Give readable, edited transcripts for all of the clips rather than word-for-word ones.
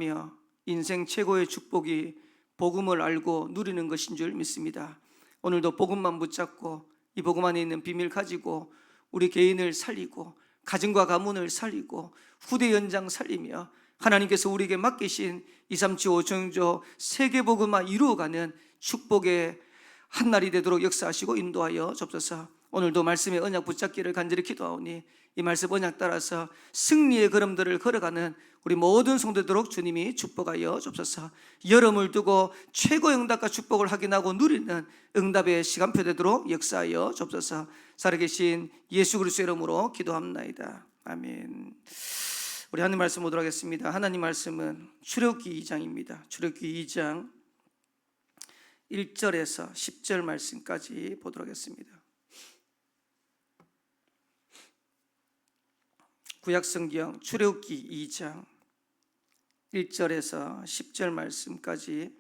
살아가며 인생 최고의 축복이 복음을 알고 누리는 것인 줄 믿습니다. 오늘도 복음만 붙잡고 이 복음 안에 있는 비밀 가지고 우리 개인을 살리고 가정과 가문을 살리고 후대 연장 살리며 하나님께서 우리에게 맡기신 237 5청조 세계복음화 이루어가는 축복의 한날이 되도록 역사하시고 인도하여 주옵소서. 오늘도 말씀의 언약 붙잡기를 간절히 기도하오니 이 말씀 언약 따라서 승리의 걸음들을 걸어가는 우리 모든 성도되도록 주님이 축복하여 주옵소서. 여름을 두고 최고의 응답과 축복을 확인하고 누리는 응답의 시간표 되도록 역사하여 주옵소서. 살아계신 예수 그리스도의 이름으로 기도합나이다. 아멘. 우리 하나님 말씀 보도록 하겠습니다. 하나님 말씀은 출애굽기 2장입니다. 출애굽기 2장 1절에서 10절 말씀까지 보도록 하겠습니다. 구약성경 출애굽기 2장 1절에서 10절 말씀까지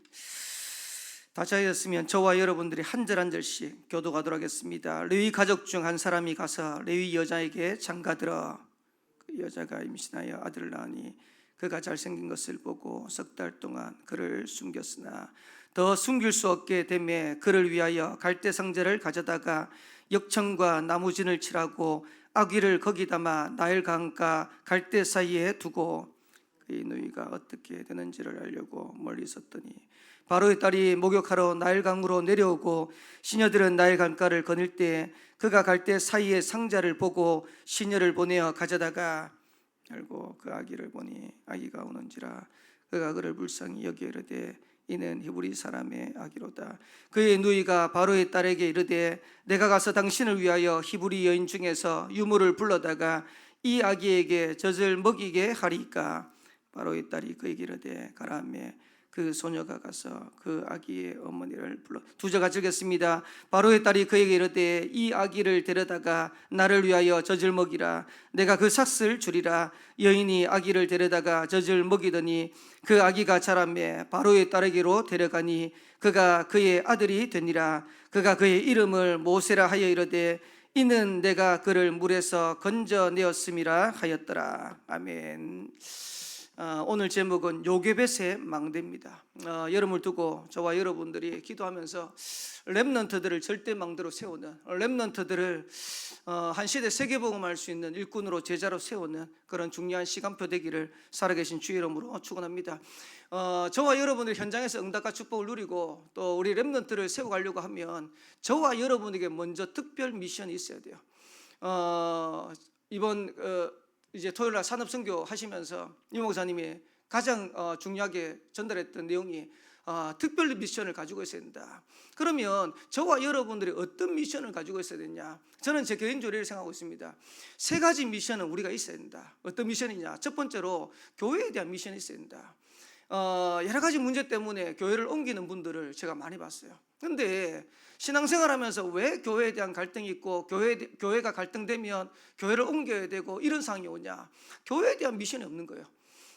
다 찾으셨으면 저와 여러분들이 한 절 한 절씩 교도하도록 하겠습니다. 레위 가족 중 한 사람이 가서 레위 여자에게 장가들어 그 여자가 임신하여 아들을 낳으니 그가 잘생긴 것을 보고 석 달 동안 그를 숨겼으나 더 숨길 수 없게 되매 그를 위하여 갈대 상자를 가져다가 역청과 나무진을 칠하고 아기를 거기 담아 나일 강가 갈대 사이에 두고 그의 누이가 어떻게 되는지를 알려고 멀리 있었더니 바로의 딸이 목욕하러 나일 강으로 내려오고 시녀들은 나일 강가를 거닐 때 그가 갈대 사이에 상자를 보고 시녀를 보내어 가져다가 알고 그 아기를 보니 아기가 우는지라 그가 그를 불쌍히 여겨 이르되 이는 히브리 사람의 아기로다. 그의 누이가 바로의 딸에게 이르되 내가 가서 당신을 위하여 히브리 여인 중에서 유모를 불러다가 이 아기에게 젖을 먹이게 하리까. 바로의 딸이 그에게 이르되 가라 하매 그 소녀가 가서 그 아기의 어머니를 불러. 두 절 같이 읽겠습니다. 바로의 딸이 그에게 이르되 이 아기를 데려다가 나를 위하여 젖을 먹이라. 내가 그 삭슬 주리라. 여인이 아기를 데려다가 젖을 먹이더니 그 아기가 자라매 바로의 딸에게로 데려가니 그가 그의 아들이 되니라. 그가 그의 이름을 모세라 하여 이르되 이는 내가 그를 물에서 건져내었음이라 하였더라. 아멘. 오늘 제목은 요게벳의 망대입니다. 여름을 두고 저와 여러분들이 기도하면서 렘넌트들을 절대 망대로 세우는, 렘넌트들을 한 시대 세계복음할 수 있는 일꾼으로 제자로 세우는 그런 중요한 시간표 되기를 살아계신 주의 이름으로 축원합니다. 저와 여러분들이 현장에서 응답과 축복을 누리고 또 우리 렘넌트를 세워가려고 하면 저와 여러분에게 먼저 특별 미션이 있어야 돼요. 이번 이제 토요일날 산업선교 하시면서 이 목사님이 가장 중요하게 전달했던 내용이 특별 미션을 가지고 있어야 된다. 그러면 저와 여러분들이 어떤 미션을 가지고 있어야 되냐? 저는 제 개인적으로 이렇게 생각하고 있습니다. 세 가지 미션은 우리가 있어야 된다. 어떤 미션이냐? 첫 번째로 교회에 대한 미션이 있어야 된다. 여러 가지 문제 때문에 교회를 옮기는 분들을 제가 많이 봤어요. 그런데 신앙생활하면서 왜 교회에 대한 갈등이 있고 교회가 갈등되면 교회를 옮겨야 되고 이런 상황이 오냐? 교회에 대한 미션이 없는 거예요.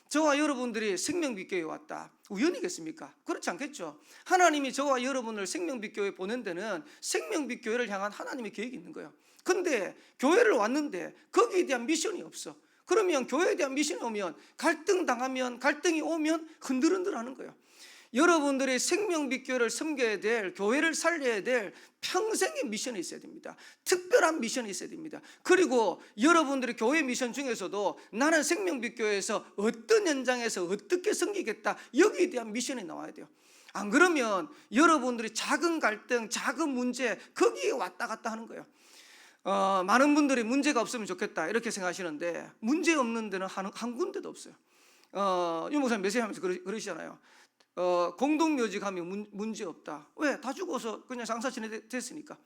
저와 여러분들이 생명빛교회에 왔다. 우연이겠습니까? 그렇지 않겠죠. 하나님이 저와 여러분을 생명빛교회에 보낸 데는 생명빛교회를 향한 하나님의 계획이 있는 거예요. 근데 교회를 왔는데 거기에 대한 미션이 없어. 그러면 교회에 대한 미션이 오면 갈등이 오면 흔들흔들하는 거예요. 여러분들이 생명빛교회를 섬겨야 될, 교회를 살려야 될 평생의 미션이 있어야 됩니다. 특별한 미션이 있어야 됩니다. 그리고 여러분들이 교회 미션 중에서도 나는 생명빛교회에서 어떤 현장에서 어떻게 섬기겠다, 여기에 대한 미션이 나와야 돼요. 안 그러면 여러분들이 작은 갈등, 작은 문제 거기에 왔다 갔다 하는 거예요. 많은 분들이 문제가 없으면 좋겠다 이렇게 생각하시는데 문제 없는 데는 한 군데도 없어요. 유 목사님 메시지하면서 그러시잖아요. 공동묘지 가면 문제 없다. 왜? 다 죽어서 그냥 장사 지냈으니까.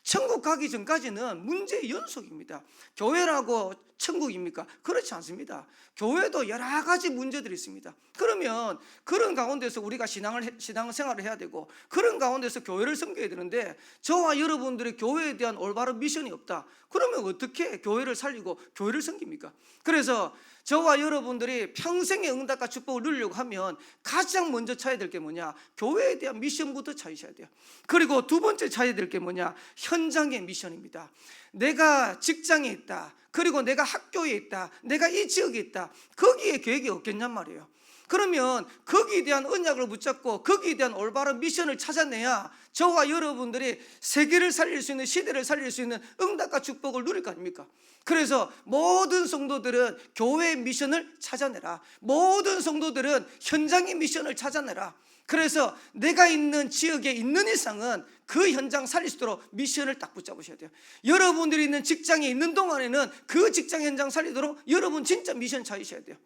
천국 가기 전까지는 문제의 연속입니다. 교회라고 천국입니까? 그렇지 않습니다. 교회도 여러 가지 문제들이 있습니다. 그러면 그런 가운데서 우리가 신앙생활을 해야 되고 그런 가운데서 교회를 섬겨야 되는데 저와 여러분들이 교회에 대한 올바른 미션이 없다. 그러면 어떻게 교회를 살리고 교회를 섬깁니까? 그래서 저와 여러분들이 평생의 응답과 축복을 누리려고 하면 가장 먼저 찾아야 될 게 뭐냐? 교회에 대한 미션부터 찾으셔야 돼요. 그리고 두 번째 찾아야 될 게 뭐냐? 현장의 미션입니다. 내가 직장에 있다. 그리고 내가 학교에 있다. 내가 이 지역에 있다. 거기에 계획이 없겠냔 말이에요. 그러면 거기에 대한 언약을 붙잡고 거기에 대한 올바른 미션을 찾아내야 저와 여러분들이 세계를 살릴 수 있는, 시대를 살릴 수 있는 응답과 축복을 누릴 거 아닙니까? 그래서 모든 성도들은 교회의 미션을 찾아내라. 모든 성도들은 현장의 미션을 찾아내라. 그래서 내가 있는 지역에 있는 이상은 그 현장 살릴 수 있도록 미션을 딱 붙잡으셔야 돼요. 여러분들이 있는 직장에 있는 동안에는 그 직장 현장 살리도록 여러분 진짜 미션 찾으셔야 돼요.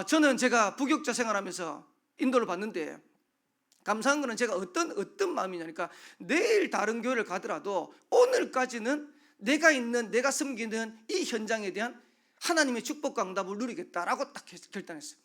저는 제가 부교육자 생활하면서 인도를 받는데 감사한 거는 제가 어떤 마음이냐니까, 내일 다른 교회를 가더라도 오늘까지는 내가 섬기는 이 현장에 대한 하나님의 축복과 응답을 누리겠다라고 딱 결단했어요.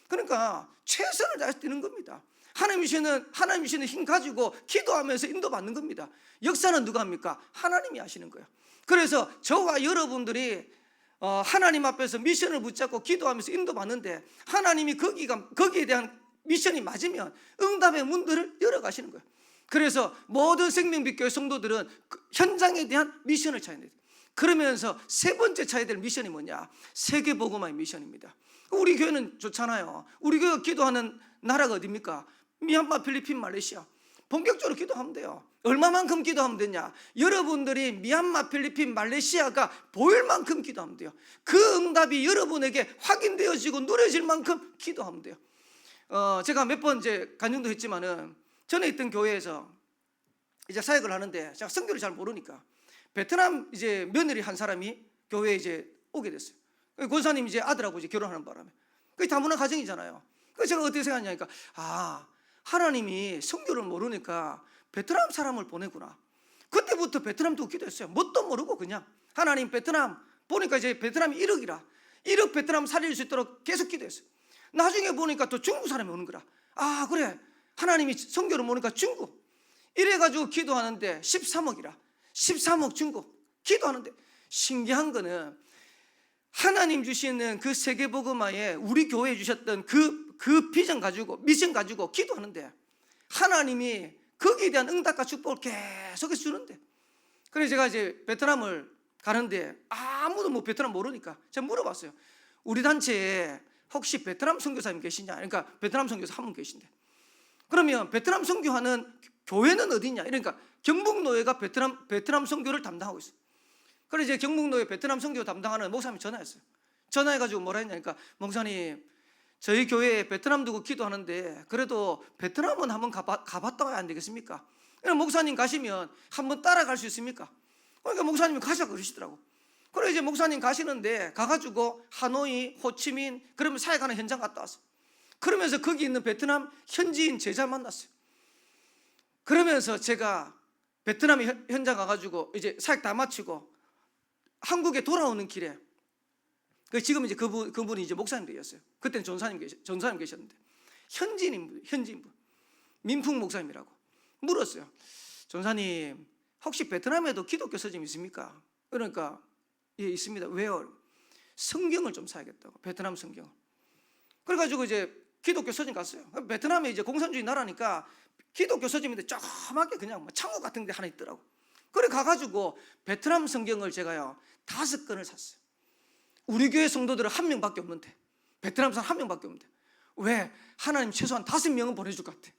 그러니까 최선을 다해서 뛰는 겁니다. 하나님 주시는 힘 가지고 기도하면서 인도받는 겁니다. 역사는 누가 합니까? 하나님이 하시는 거예요. 그래서 저와 여러분들이 하나님 앞에서 미션을 붙잡고 기도하면서 인도받는데, 하나님이 거기에 대한 미션이 맞으면 응답의 문들을 열어가시는 거예요. 그래서 모든 생명빛교회 성도들은 현장에 대한 미션을 찾아야 돼요. 그러면서 세 번째 찾아야 될 미션이 뭐냐? 세계복음화의 미션입니다. 우리 교회는 좋잖아요. 우리 교회가 기도하는 나라가 어디입니까? 미얀마, 필리핀, 말레이시아. 본격적으로 기도하면 돼요. 얼마만큼 기도하면 되냐? 여러분들이 미얀마, 필리핀, 말레이시아가 보일 만큼 기도하면 돼요. 그 응답이 여러분에게 확인되어지고 누려질 만큼 기도하면 돼요. 제가 몇 번 이제 간증도 했지만은, 전에 있던 교회에서 이제 사역을 하는데 제가 성교를 잘 모르니까 베트남 이제 며느리 한 사람이 교회에 이제 오게 됐어요. 권사님 이제 아들하고 이제 결혼하는 바람에, 그게 다문화 가정이잖아요. 그래서 제가 어떻게 생각하냐니까, 하나님이 성교를 모르니까 베트남 사람을 보내구나. 그때부터 베트남 두고 기도했어요. 뭣도 모르고 그냥 하나님 베트남 보니까 이제 베트남이 1억이라 1억 베트남 살릴 수 있도록 계속 기도했어요. 나중에 보니까 또 중국 사람이 오는 거라. 그래, 하나님이 성교를 모르니까 중국. 이래가지고 기도하는데 13억이라 13억 중국 기도하는데, 신기한 거는 하나님 주시는 그 세계복음화에 우리 교회에 주셨던 그 비전 가지고 미션 가지고 기도하는데 하나님이 거기에 대한 응답과 축복을 계속해서 주는데, 그래서 제가 이제 베트남을 가는데 아무도 뭐 베트남 모르니까 제가 물어봤어요. 우리 단체에 혹시 베트남 선교사님 계시냐? 그러니까 베트남 선교사 한 분 계신데, 그러면 베트남 선교하는 교회는 어디냐? 그러니까 경북노회가 베트남 선교를 담당하고 있어요. 그래서 이제 경북노회 베트남 선교 담당하는 목사님이 전화했어요. 전화해가지고 뭐라 했냐니까, 목사님 저희 교회에 베트남 두고 기도하는데 그래도 베트남은 한번 가봤다 와야 안 되겠습니까? 목사님 가시면 한번 따라갈 수 있습니까? 그러니까 목사님이 가자 그러시더라고. 그래서 이제 목사님 가시는데 가가지고 하노이, 호치민 그러면 사역하는 현장 갔다 왔어요. 그러면서 거기 있는 베트남 현지인 제자 만났어요. 그러면서 제가 베트남 현장 가가지고 이제 사역 다 마치고 한국에 돌아오는 길에, 지금 이제 그분이 이제 목사님 되셨어요. 그때는 전사님 계셨는데 현지인분 민풍 목사님이라고 물었어요. 전사님 혹시 베트남에도 기독교 서점 있습니까? 그러니까 예 있습니다. 왜요? 성경을 좀 사야겠다고, 베트남 성경. 그래가지고 이제 기독교 서점 갔어요. 베트남에 이제 공산주의 나라니까 기독교 서점인데 조그맣게 그냥 창고 같은 데 하나 있더라고. 그래 가가지고 베트남 성경을 제가요 5권을 샀어요. 우리 교회 성도들은 1명밖에 없는데, 베트남 사람 1명밖에 없는데, 왜? 하나님 최소한 5명은 보내줄 것 같아.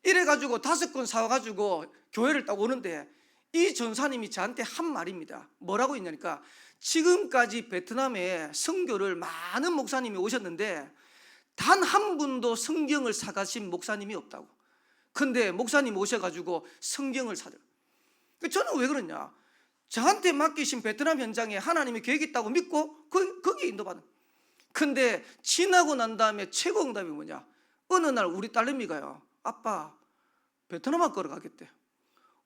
이래가지고 5권 사와가지고 교회를 딱 오는데 이 전사님이 저한테 한 말입니다. 뭐라고 했냐니까, 지금까지 베트남에 선교를 많은 목사님이 오셨는데 단 한 분도 성경을 사가신 목사님이 없다고. 근데 목사님 오셔가지고 성경을 사들. 저는 왜 그러냐, 저한테 맡기신 베트남 현장에 하나님이 계획이 있다고 믿고 거기에 인도받은. 근데 지나고 난 다음에 최고 응답이 뭐냐, 어느 날 우리 딸내미가요, 아빠 베트남아 걸어가겠대.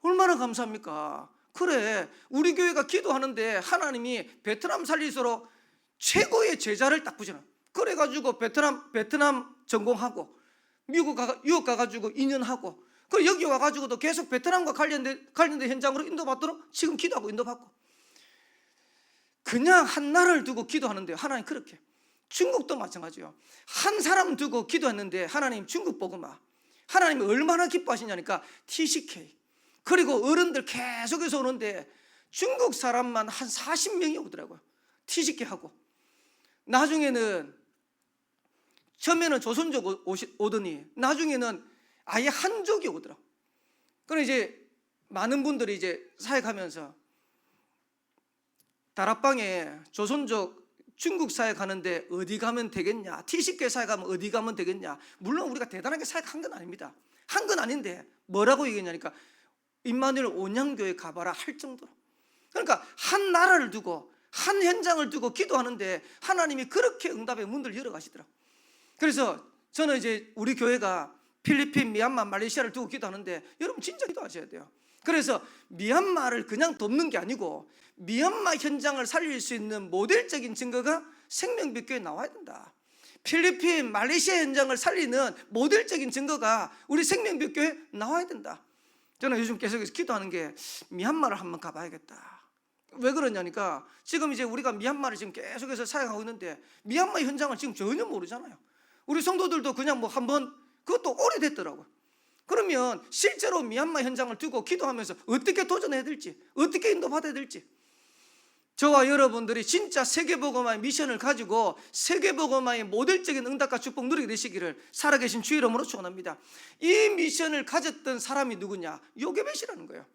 얼마나 감사합니까? 그래, 우리 교회가 기도하는데 하나님이 베트남 살리도록 최고의 제자를 딱 부잖아. 그래가지고 베트남 전공하고 미국 유학 가가지고 2년 하고, 그리고 여기 와가지고도 계속 베트남과 관련된 현장으로 인도받도록 지금 기도하고 인도받고. 그냥 한 나라를 두고 기도하는데요, 하나님 그렇게. 중국도 마찬가지예요. 한 사람 두고 기도했는데 하나님 중국 복음화, 하나님이 얼마나 기뻐하시냐니까 TCK. 그리고 어른들 계속해서 오는데 중국 사람만 한 40명이 오더라고요. TCK 하고. 나중에는 처음에는 조선족 오더니 나중에는 아예 한족이 오더라. 그럼 이제 많은 분들이 이제 사역하면서 다락방에 조선족 중국 사역하는데 어디 가면 되겠냐, T10개 사역하면 어디 가면 되겠냐. 물론 우리가 대단하게 사역한 건 아닙니다. 한 건 아닌데 뭐라고 얘기했냐니까 임마누엘 온양교회 가봐라 할 정도로. 그러니까 한 나라를 두고 한 현장을 두고 기도하는데 하나님이 그렇게 응답의 문들을 열어가시더라. 그래서 저는 이제 우리 교회가 필리핀, 미얀마, 말레이시아를 두고 기도하는데 여러분 진짜 기도하셔야 돼요. 그래서 미얀마를 그냥 돕는 게 아니고 미얀마 현장을 살릴 수 있는 모델적인 증거가 생명빛교회에 나와야 된다. 필리핀, 말레이시아 현장을 살리는 모델적인 증거가 우리 생명빛교회에 나와야 된다. 저는 요즘 계속해서 기도하는 게 미얀마를 한번 가봐야겠다. 왜 그러냐니까 지금 이제 우리가 미얀마를 지금 계속해서 사역하고 있는데 미얀마 현장을 지금 전혀 모르잖아요. 우리 성도들도 그냥 뭐 한번, 그것도 오래됐더라고요. 그러면 실제로 미얀마 현장을 두고 기도하면서 어떻게 도전해야 될지, 어떻게 인도받아야 될지, 저와 여러분들이 진짜 세계복음화의 미션을 가지고 세계복음화의 모델적인 응답과 축복 누리게 되시기를 살아계신 주의 이름으로 축원합니다. 이 미션을 가졌던 사람이 누구냐? 요게벳이라는 거예요.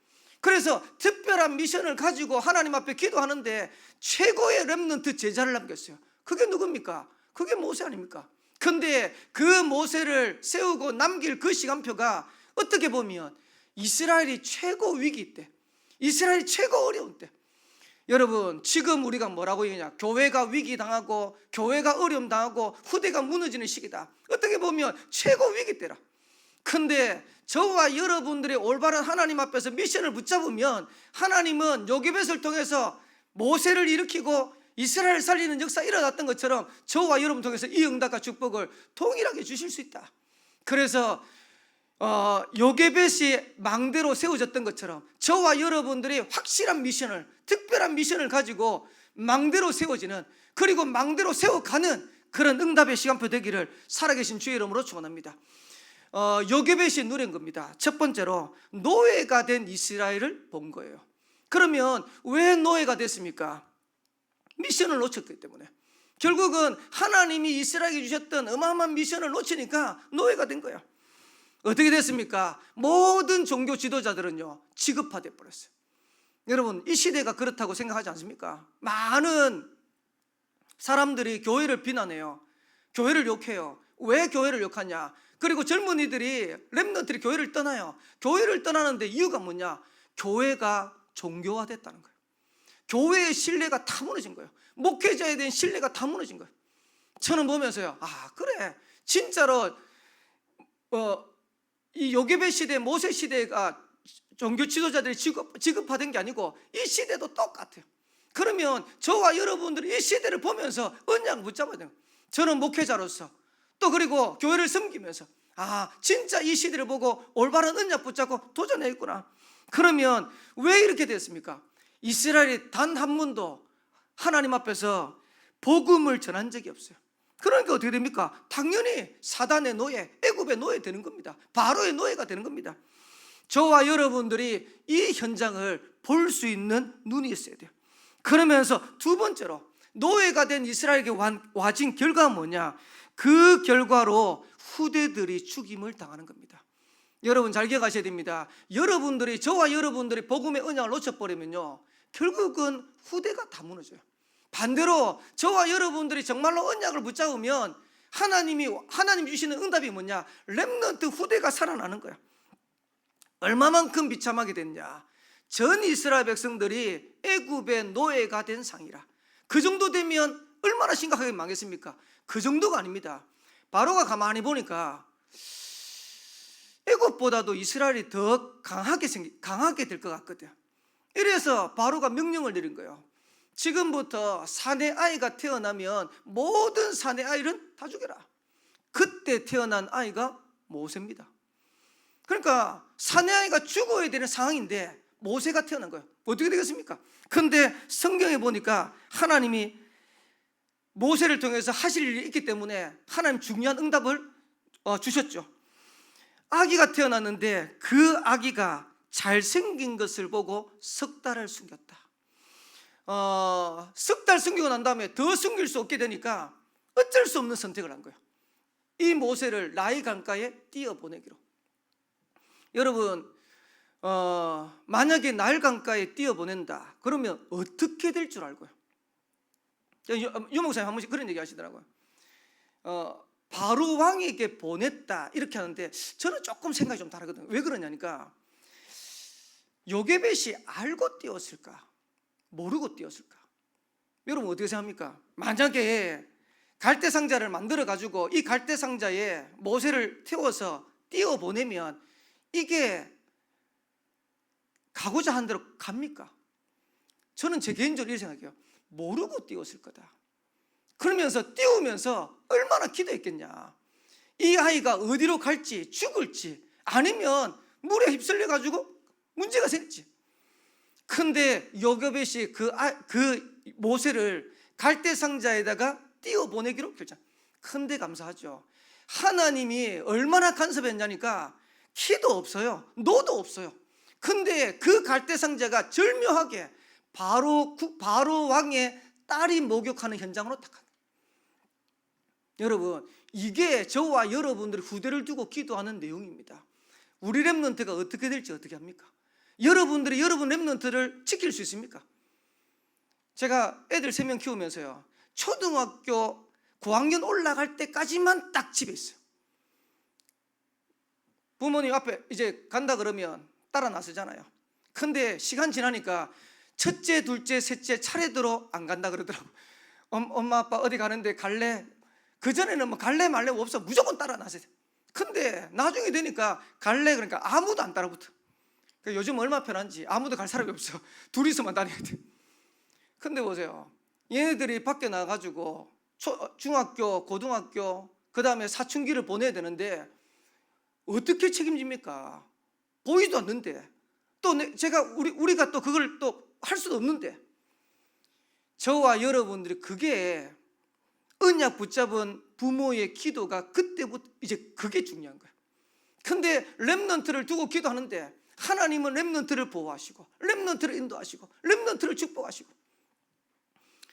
그래서 특별한 미션을 가지고 하나님 앞에 기도하는데 최고의 렘넌트 제자를 남겼어요. 그게 누굽니까? 그게 모세 아닙니까? 근데 그 모세를 세우고 남길 그 시간표가 어떻게 보면 이스라엘이 최고 위기 때, 이스라엘이 최고 어려운 때. 여러분 지금 우리가 뭐라고 얘기하냐? 교회가 위기 당하고 교회가 어려움 당하고 후대가 무너지는 시기다. 어떻게 보면 최고 위기 때라. 근데 저와 여러분들의 올바른 하나님 앞에서 미션을 붙잡으면 하나님은 요게벳을 통해서 모세를 일으키고 이스라엘 살리는 역사 일어났던 것처럼 저와 여러분 통해서 이 응답과 축복을 동일하게 주실 수 있다. 그래서 요게벳이 망대로 세워졌던 것처럼 저와 여러분들이 확실한 미션을, 특별한 미션을 가지고 망대로 세워지는, 그리고 망대로 세워가는 그런 응답의 시간표 되기를 살아계신 주의 이름으로 축원합니다. 요게벳이 누린 겁니다. 첫 번째로 노예가 된 이스라엘을 본 거예요. 그러면 왜 노예가 됐습니까? 미션을 놓쳤기 때문에. 결국은 하나님이 이스라엘에게 주셨던 어마어마한 미션을 놓치니까 노예가 된 거예요. 어떻게 됐습니까? 모든 종교 지도자들은요 지급화돼 버렸어요. 여러분 이 시대가 그렇다고 생각하지 않습니까? 많은 사람들이 교회를 비난해요. 교회를 욕해요. 왜 교회를 욕하냐? 그리고 젊은이들이, 렘넌트들이 교회를 떠나요. 교회를 떠나는데 이유가 뭐냐? 교회가 종교화됐다는 거예요. 교회의 신뢰가 다 무너진 거예요. 목회자에 대한 신뢰가 다 무너진 거예요. 저는 보면서요, 아 그래 진짜로 이 요게벳 시대, 모세 시대가 종교 지도자들이 지급화된 게 아니고 이 시대도 똑같아요. 그러면 저와 여러분들이 이 시대를 보면서 언약을 붙잡아야 돼요. 저는 목회자로서 또 그리고 교회를 섬기면서 아 진짜 이 시대를 보고 올바른 언약 붙잡고 도전했구나. 그러면 왜 이렇게 됐습니까? 이스라엘이 단 한 번도 하나님 앞에서 복음을 전한 적이 없어요. 그러니까 어떻게 됩니까? 당연히 사단의 노예, 애굽의 노예 되는 겁니다. 바로의 노예가 되는 겁니다. 저와 여러분들이 이 현장을 볼 수 있는 눈이 있어야 돼요. 그러면서 두 번째로 노예가 된 이스라엘에게 와진 결과가 뭐냐? 그 결과로 후대들이 죽임을 당하는 겁니다. 여러분 잘 기억하셔야 됩니다. 여러분들이, 저와 여러분들이 복음의 언약을 놓쳐버리면요 결국은 후대가 다 무너져요. 반대로 저와 여러분들이 정말로 언약을 붙잡으면 하나님 주시는 응답이 뭐냐? 렘넌트 후대가 살아나는 거야. 얼마만큼 비참하게 됐냐? 전 이스라엘 백성들이 애굽의 노예가 된 상이라. 그 정도 되면 얼마나 심각하게 망했습니까? 그 정도가 아닙니다. 바로가 가만히 보니까 애굽보다도 이스라엘이 더 강하게 될 것 같거든. 이래서 바로가 명령을 내린 거예요. 지금부터 사내 아이가 태어나면 모든 사내 아이는 다 죽여라. 그때 태어난 아이가 모세입니다. 그러니까 사내 아이가 죽어야 되는 상황인데 모세가 태어난 거예요. 어떻게 되겠습니까? 그런데 성경에 보니까 하나님이 모세를 통해서 하실 일이 있기 때문에 하나님 중요한 응답을 주셨죠. 아기가 태어났는데 그 아기가 잘생긴 것을 보고 석 달을 숨겼다. 석 달 숨기고 난 다음에 더 숨길 수 없게 되니까 어쩔 수 없는 선택을 한 거예요. 이 모세를 나일 강가에 띄어보내기로. 여러분, 만약에 나일 강가에 띄어보낸다 그러면 어떻게 될 줄 알고요? 유 목사님 한 번씩 그런 얘기 하시더라고요. 바로 왕에게 보냈다 이렇게 하는데 저는 조금 생각이 좀 다르거든요. 왜 그러냐니까, 요게벳이 알고 띄웠을까 모르고 띄웠을까? 여러분 어떻게 생각합니까? 만약에 갈대상자를 만들어 가지고 이 갈대상자에 모세를 태워서 띄워 보내면 이게 가고자 한 대로 갑니까? 저는 제 개인적으로 이렇게 생각해요. 모르고 띄웠을 거다. 그러면서 띄우면서 얼마나 기도했겠냐. 이 아이가 어디로 갈지, 죽을지, 아니면 물에 휩쓸려 가지고 문제가 생길지. 근데 요게벳이 그 모세를 갈대상자에다가 띄워보내기로 결정. 근데 감사하죠. 하나님이 얼마나 간섭했냐니까, 키도 없어요, 노도 없어요. 근데 그 갈대상자가 절묘하게 바로 왕의 딸이 목욕하는 현장으로 딱. 여러분, 이게 저와 여러분들의 후대를 두고 기도하는 내용입니다. 우리 렘넌트가 어떻게 될지 어떻게 합니까? 여러분들이 여러분 렘넌트를 지킬 수 있습니까? 제가 애들 3명 키우면서요, 초등학교 고학년 올라갈 때까지만 딱 집에 있어요. 부모님 앞에 이제 간다 그러면 따라 나서잖아요. 근데 시간 지나니까 첫째, 둘째, 셋째 차례대로 안 간다 그러더라고. 엄마 아빠 어디 가는데 갈래? 그전에는 뭐 갈래 말래 없어, 무조건 따라 나서요. 근데 나중에 되니까 갈래 그러니까 아무도 안 따라붙어. 요즘 얼마나 편한지, 아무도 갈 사람이 없어. 둘이서만 다녀야 돼. 근데 보세요, 얘네들이 밖에 나가가지고 중학교, 고등학교, 그 다음에 사춘기를 보내야 되는데 어떻게 책임집니까? 보이도 않는데, 또 우리가 또 그걸 또 할 수도 없는데. 저와 여러분들이 그게 언약 붙잡은 부모의 기도가 그때부터 이제 그게 중요한 거예요. 근데 렘넌트를 두고 기도하는데 하나님은 렘넌트를 보호하시고 렘넌트를 인도하시고 렘넌트를 축복하시고,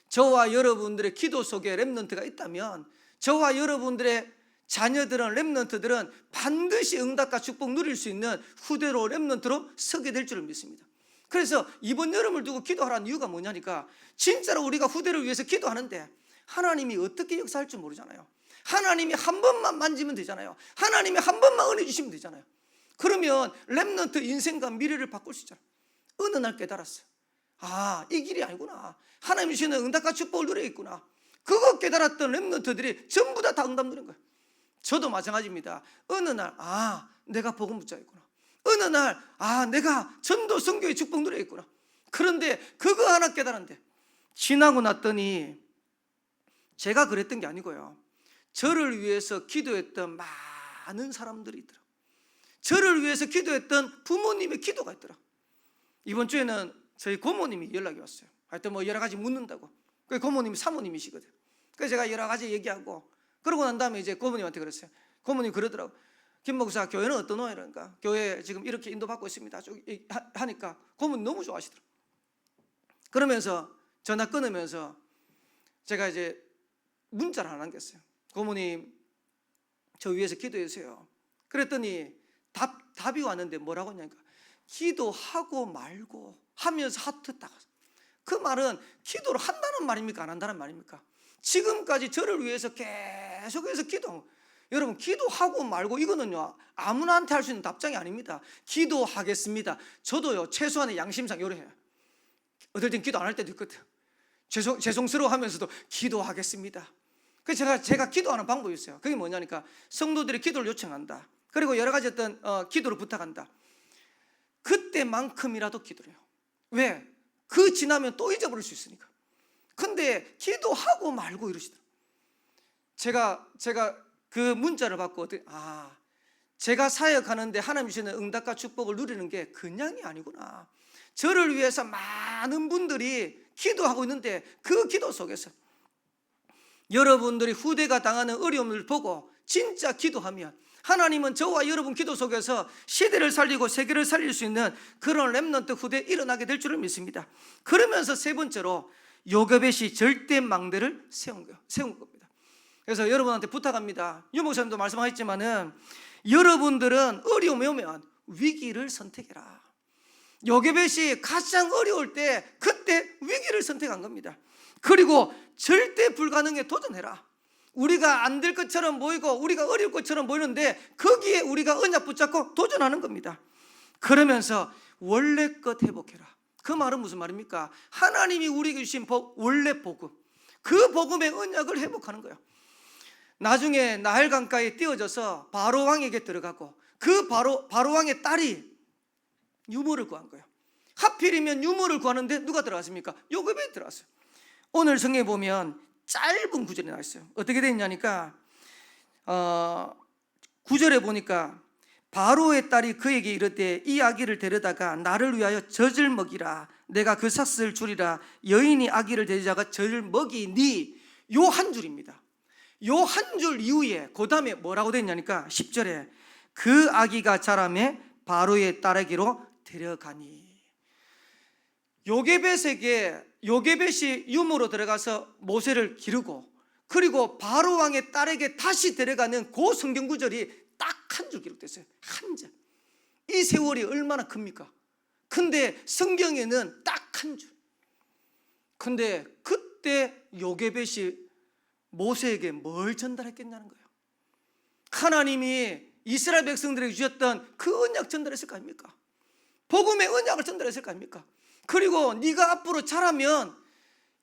저와 여러분들의 기도 속에 렘넌트가 있다면 저와 여러분들의 자녀들은, 렘넌트들은 반드시 응답과 축복 누릴 수 있는 후대로 렘넌트로 서게 될 줄을 믿습니다. 그래서 이번 여름을 두고 기도하라는 이유가 뭐냐니까, 진짜로 우리가 후대를 위해서 기도하는데 하나님이 어떻게 역사할 줄 모르잖아요. 하나님이 한 번만 만지면 되잖아요. 하나님이 한 번만 은혜 주시면 되잖아요. 그러면 렘넌트 인생과 미래를 바꿀 수 있잖아요. 어느 날 깨달았어요. 아, 이 길이 아니구나. 하나님이 주시는 응답과 축복을 누려있구나. 그거 깨달았던 렘넌트들이 전부 다 응답 누린 거예요. 저도 마찬가지입니다. 어느 날 내가 복음 붙잡았구나. 어느 날 내가 전도 선교의 축복 누려있구나. 그런데 그거 하나 깨달았는데, 지나고 났더니 제가 그랬던 게 아니고요, 저를 위해서 기도했던 많은 사람들이 있더라. 저를 위해서 기도했던 부모님의 기도가 있더라. 이번 주에는 저희 고모님이 연락이 왔어요. 하여튼 뭐 여러 가지 묻는다고. 그 고모님이 사모님이시거든. 그래서 제가 여러 가지 얘기하고, 그러고 난 다음에 이제 고모님한테 그랬어요. 고모님 그러더라고. 김 목사, 교회는 어떠노? 이러니까 교회 지금 이렇게 인도받고 있습니다 하니까 고모님 너무 좋아하시더라고. 그러면서 전화 끊으면서 제가 이제 문자를 하나 남겼어요. 고모님, 저 위해서 기도해 주세요. 그랬더니 답이 왔는데 뭐라고 했냐니까, 기도하고 말고 하면서 하트 딱. 그 말은 기도를 한다는 말입니까, 안 한다는 말입니까? 지금까지 저를 위해서 계속해서 기도하고. 여러분, 기도하고 말고 이거는요 아무나한테 할 수 있는 답장이 아닙니다. 기도하겠습니다. 저도요 최소한의 양심상 요래 해요. 어떨 땐 기도 안 할 때도 있거든요. 죄송스러워 하면서도 기도하겠습니다. 그래서 제가 기도하는 방법이 있어요. 그게 뭐냐니까, 성도들이 기도를 요청한다. 그리고 여러 가지 어떤 기도를 부탁한다. 그때만큼이라도 기도를 해요. 왜? 그 지나면 또 잊어버릴 수 있으니까. 근데 기도하고 말고 이러시더라고요. 제가 그 문자를 받고 제가 사역하는데 하나님 주시는 응답과 축복을 누리는 게 그냥이 아니구나. 저를 위해서 많은 분들이 기도하고 있는데 그 기도 속에서 여러분들이 후대가 당하는 어려움을 보고 진짜 기도하면 하나님은 저와 여러분 기도 속에서 시대를 살리고 세계를 살릴 수 있는 그런 렘넌트 후대에 일어나게 될 줄을 믿습니다. 그러면서 세 번째로 요게벳이 절대 망대를 세운 겁니다. 그래서 여러분한테 부탁합니다. 유 목사님도 말씀하셨지만은 여러분들은 어려움이 오면 위기를 선택해라. 요게벳이 가장 어려울 때 그때 위기를 선택한 겁니다. 그리고 절대 불가능에 도전해라. 우리가 안 될 것처럼 보이고 우리가 어려울 것처럼 보이는데 거기에 우리가 언약 붙잡고 도전하는 겁니다. 그러면서 원래 것 회복해라. 그 말은 무슨 말입니까? 하나님이 우리에게 주신 원래 복음, 그 복음의 언약을 회복하는 거예요. 나중에 나일 강가에 띄어져서 바로 왕에게 들어가고 그 바로 왕의 딸이 유모를 구한 거예요. 하필이면 유모를 구하는데 누가 들어갔습니까? 요게벳이 들어갔어요. 오늘 성경에 보면 짧은 구절이 나와 있어요. 어떻게 되어 있냐니까 9절에 보니까 바로의 딸이 그에게 이르되 이 아기를 데려다가 나를 위하여 젖을 먹이라. 내가 그 삭슬 주리라. 여인이 아기를 데려다가 젖을 먹이니. 요 한 줄입니다. 요 한 줄 이후에 그 다음에 뭐라고 되어 있냐니까 10절에 그 아기가 자라매 바로의 딸에게로 데려가니. 요게벳이 유모로 들어가서 모세를 기르고 그리고 바로 왕의 딸에게 다시 데려가는 그 성경 구절이 딱 한 줄 기록됐어요. 한 절. 이 세월이 얼마나 큽니까? 근데 성경에는 딱 한 줄. 근데 그때 요게벳이 모세에게 뭘 전달했겠냐는 거예요. 하나님이 이스라엘 백성들에게 주셨던 그 언약 전달했을 거 아닙니까? 복음의 언약을 전달했을 거 아닙니까? 그리고 네가 앞으로 자라면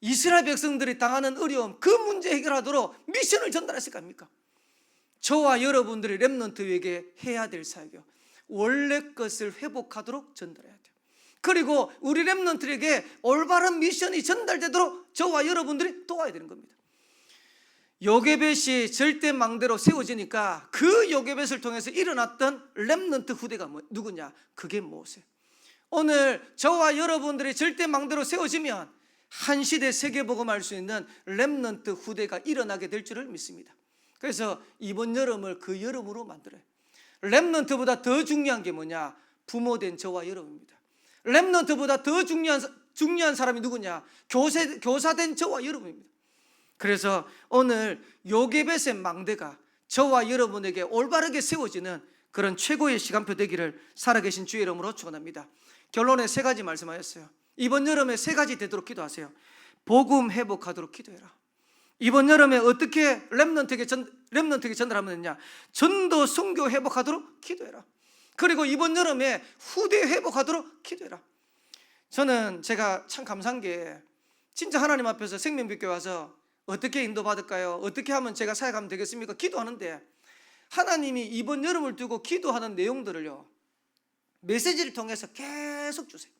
이스라엘 백성들이 당하는 어려움, 그 문제 해결하도록 미션을 전달했을 거 아닙니까? 저와 여러분들이 렘넌트에게 해야 될 사역이요, 원래 것을 회복하도록 전달해야 돼요. 그리고 우리 렘넌트에게 올바른 미션이 전달되도록 저와 여러분들이 도와야 되는 겁니다. 요게벳이 절대 망대로 세워지니까 그 요게벳을 통해서 일어났던 렘넌트 후대가 누구냐? 그게 모세. 오늘 저와 여러분들이 절대 망대로 세워지면 한 시대 세계복음할 수 있는 렘넌트 후대가 일어나게 될 줄을 믿습니다. 그래서 이번 여름을 그 여름으로 만들어요. 렘넌트보다 더 중요한 게 뭐냐? 부모된 저와 여러분입니다. 렘넌트보다 더 중요한 사람이 누구냐? 교사된 저와 여러분입니다. 그래서 오늘 요게벳의 망대가 저와 여러분에게 올바르게 세워지는 그런 최고의 시간표 되기를 살아계신 주의 이름으로 축원합니다. 결론에 3가지 말씀하셨어요. 이번 여름에 3가지 되도록 기도하세요. 복음 회복하도록 기도해라. 이번 여름에 어떻게 렘넌트에게 전달하면 되냐? 전도 선교 회복하도록 기도해라. 그리고 이번 여름에 후대 회복하도록 기도해라. 제가 참 감사한 게 진짜 하나님 앞에서 생명빛교회 와서 어떻게 인도받을까요? 어떻게 하면 제가 사역하면 되겠습니까? 기도하는데 하나님이 이번 여름을 두고 기도하는 내용들을요, 메시지를 통해서 계속 주세요.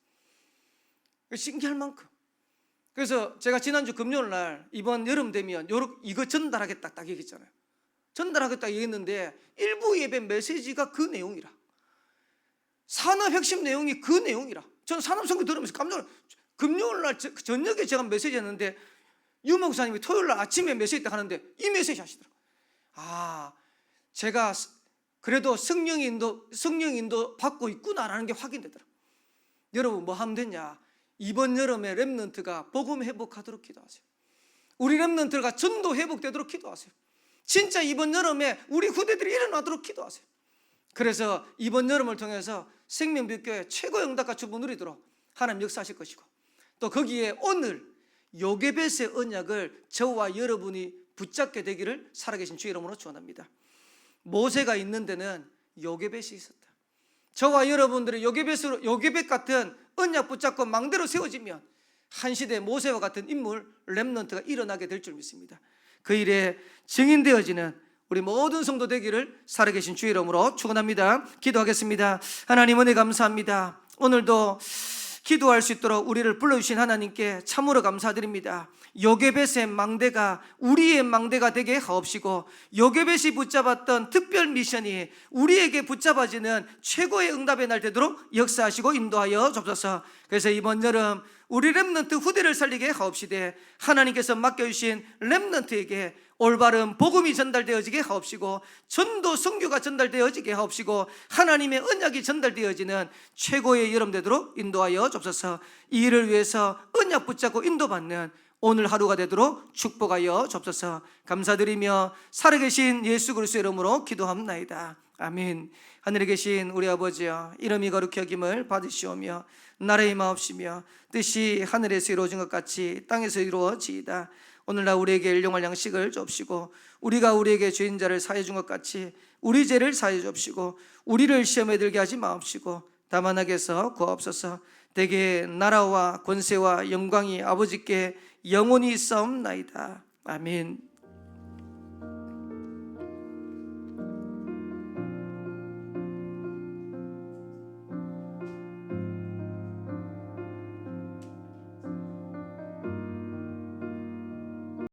신기할 만큼. 그래서 제가 지난주 금요일 날 이번 여름 되면 이거 전달하겠다 딱 얘기했잖아요. 전달하겠다 얘기했는데 일부 예배 메시지가 그 내용이라, 산업 핵심 내용이 그 내용이라. 저는 산업 선교 들으면서 깜짝 놀랐어요. 금요일 날 저녁에 제가 메시지 했는데 유 목사님이 토요일 날 아침에 메시지 딱 하는데 이 메시지 하시더라고요. 제가 그래도 성령 인도 받고 있구나라는 게 확인되더라고요. 여러분 뭐 하면 되냐? 이번 여름에 렘넌트가 복음 회복하도록 기도하세요. 우리 렘넌트가 전도 회복되도록 기도하세요. 진짜 이번 여름에 우리 후대들이 일어나도록 기도하세요. 그래서 이번 여름을 통해서 생명빛교회 최고의 응답과 축복을 누리도록 하나님 역사하실 것이고, 또 거기에 오늘 요게벳의 언약을 저와 여러분이 붙잡게 되기를 살아계신 주의 이름으로 축원합니다. 모세가 있는 데는 요게벳이 있었다. 저와 여러분들이 요게벳 같은 언약 붙잡고 망대로 세워지면 한 시대 모세와 같은 인물 렘넌트가 일어나게 될 줄 믿습니다. 그 일에 증인되어지는 우리 모든 성도 되기를 살아계신 주의 이름으로 축원합니다. 기도하겠습니다. 하나님 은혜 감사합니다. 오늘도 기도할 수 있도록 우리를 불러주신 하나님께 참으로 감사드립니다. 요게벳의 망대가 우리의 망대가 되게 하옵시고, 요게벳이 붙잡았던 특별 미션이 우리에게 붙잡아지는 최고의 응답의 날 되도록 역사하시고 인도하여 주옵소서. 그래서 이번 여름 우리 렘넌트 후대를 살리게 하옵시되, 하나님께서 맡겨주신 렘넌트에게 올바른 복음이 전달되어지게 하옵시고, 전도 선교가 전달되어지게 하옵시고, 하나님의 언약이 전달되어지는 최고의 여름 되도록 인도하여 주옵소서. 이 일을 위해서 언약 붙잡고 인도받는 오늘 하루가 되도록 축복하여 주옵소서. 감사드리며 살아계신 예수 그리스도의 이름으로 기도합나이다. 아멘. 하늘에 계신 우리 아버지여, 이름이 거룩히 여김을 받으시오며 나라의 마옵시며 뜻이 하늘에서 이루어진 것 같이 땅에서 이루어지이다. 오늘날 우리에게 일용할 양식을 주옵시고 우리가 우리에게 죄인자를 사해 준 것 같이 우리 죄를 사해 주옵시고 우리를 시험에 들게 하지 마옵시고 다만 악에서 구하옵소서. 대개 나라와 권세와 영광이 아버지께 영원히 있사옵나이다. 아멘.